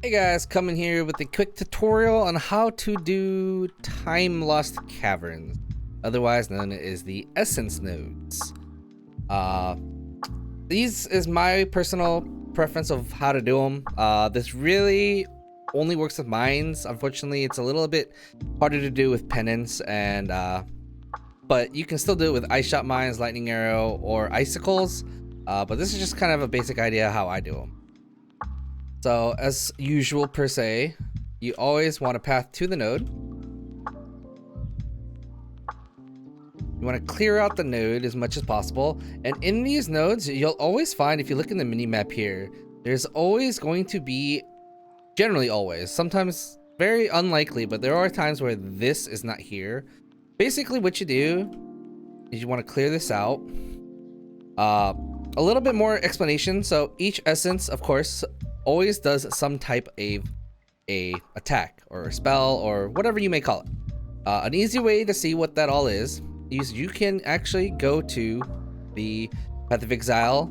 Hey guys, coming here with a quick tutorial on how to do time lost caverns, otherwise known as the essence nodes. These is my personal preference of how to do them. This really only works with mines. Unfortunately, it's a little bit harder to do with penance, and but you can still do it with ice shot mines, lightning arrow, or icicles. But this is just kind of a basic idea how I do them. So as usual per se, you always want a path to the node. You want to clear out the node as much as possible. And in these nodes, you'll always find, if you look in the mini map here, there's always going to be, generally always, sometimes very unlikely, but there are times where this is not here. Basically what you do is you want to clear this out. A little bit more explanation. So each essence, of course, always does some type of a attack or a spell or whatever you may call it. An easy way to see what that all is you can actually go to the Path of Exile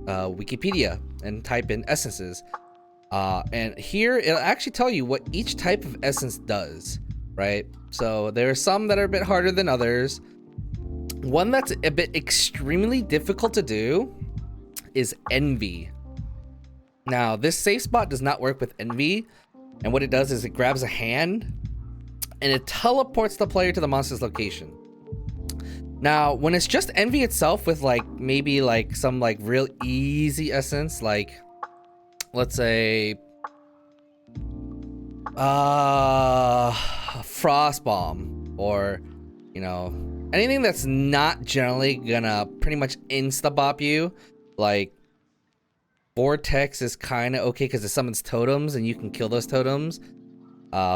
Wikipedia and type in essences. And here it'll actually tell you what each type of essence does, right? So there are some that are a bit harder than others. One that's a bit extremely difficult to do is Envy. Now, this safe spot does not work with Envy, and what it does is it grabs a hand and it teleports the player to the monster's location. Now, when it's just Envy itself with maybe some real easy essence, like let's say Frost Bomb, or anything that's not generally gonna pretty much insta-bop you, like Vortex is kind of okay because it summons totems and you can kill those totems.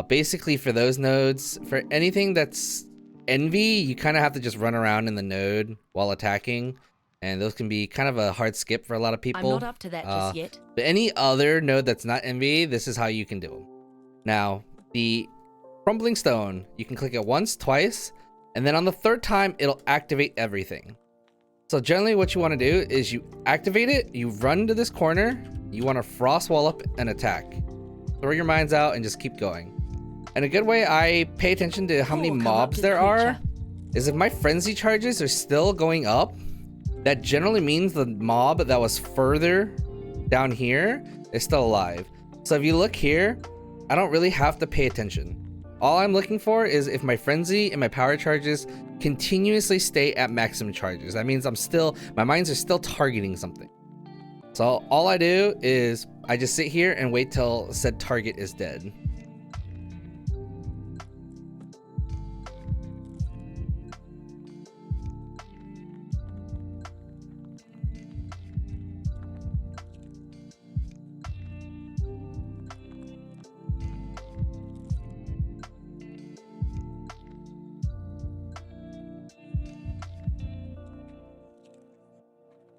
Basically for those nodes, for anything that's Envy, you kind of have to just run around in the node while attacking, and those can be kind of a hard skip for a lot of people. I'm not up to that just yet. But any other node that's not Envy, this is how you can do them. Now, the Crumbling Stone, you can click it once, twice, and then on the third time, it'll activate everything. So generally what you want to do is you activate it, you run to this corner, you want to frost wall up and attack. Throw your mines out and just keep going. And a good way I pay attention to how many mobs there are is if my frenzy charges are still going up, that generally means the mob that was further down here is still alive. So if you look here, I don't really have to pay attention. All I'm looking for is if my frenzy and my power charges continuously stay at maximum charges. That means my mines are still targeting something. So all I do is I just sit here and wait till said target is dead.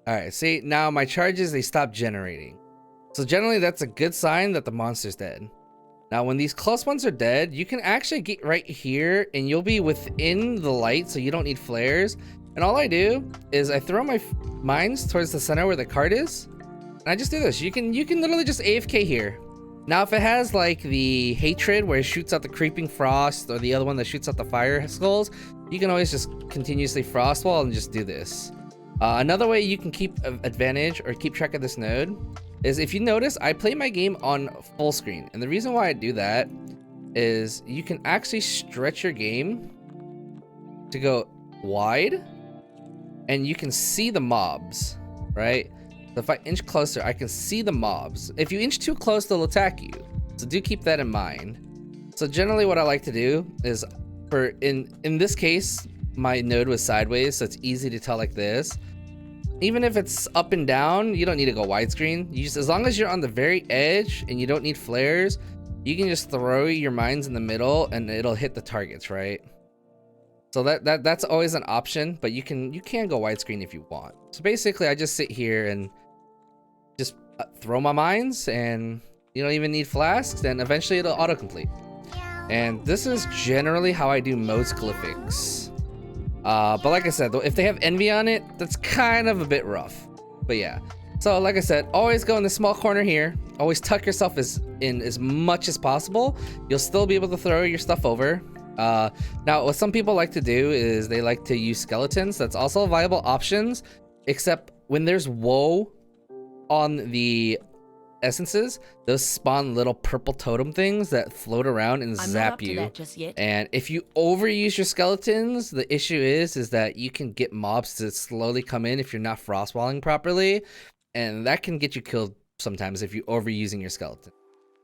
Alright, see, now my charges, they stop generating. So generally that's a good sign that the monster's dead. Now when these close ones are dead, you can actually get right here and you'll be within the light, so you don't need flares. And all I do is I throw my mines towards the center where the card is, and I just do this. You can literally just AFK here. Now if it has like the Hatred where it shoots out the Creeping Frost, or the other one that shoots out the Fire Skulls, you can always just continuously frost wall and just do this. Another way you can keep advantage or keep track of this node is, if you notice, I play my game on full screen. And the reason why I do that is you can actually stretch your game to go wide and you can see the mobs, right? So if I inch closer, I can see the mobs. If you inch too close, they'll attack you. So do keep that in mind. So generally what I like to do is, in this case, my node was sideways, so it's easy to tell like this. Even if it's up and down, you don't need to go widescreen. You just, as long as you're on the very edge and you don't need flares, you can just throw your mines in the middle and it'll hit the targets, right? So that's always an option, but you can go widescreen if you want. So basically, I just sit here and just throw my mines, and you don't even need flasks, and eventually it'll autocomplete. And this is generally how I do most glyphics. But like I said, if they have Envy on it, that's kind of a bit rough. But yeah, So like I said, always go in the small corner here. Always tuck yourself in as much as possible. You'll still be able to throw your stuff over. Now, what some people like to do is they like to use skeletons. That's also a viable options, except when there's woe on the essences, those spawn little purple totem things that float around and zap you. And if you overuse your skeletons, the issue is that you can get mobs to slowly come in if you're not frostwalling properly, and that can get you killed sometimes if you're overusing your skeleton.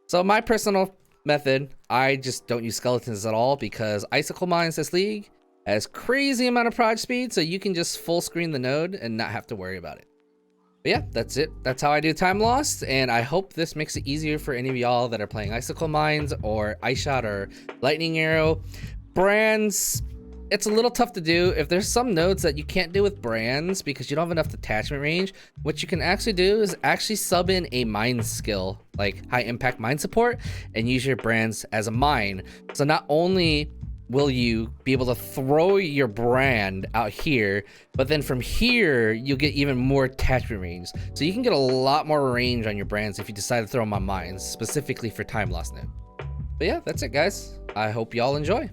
So my personal method, I just don't use skeletons at all because Icicle Mines this league has crazy amount of prod speed, so you can just full screen the node and not have to worry about it. But yeah, that's it. That's how I do time lost, and I hope this makes it easier for any of y'all that are playing Icicle Mines or Ice Shot or Lightning Arrow. Brands, it's a little tough to do. If there's some nodes that you can't do with brands because you don't have enough detachment range, what you can actually do is actually sub in a mine skill, like high impact mine support, and use your brands as a mine. So not only will you be able to throw your brand out here, but then from here you'll get even more attachment range, so you can get a lot more range on your brands if you decide to throw them on mines specifically for time loss node. But yeah, that's it guys, I hope y'all enjoy.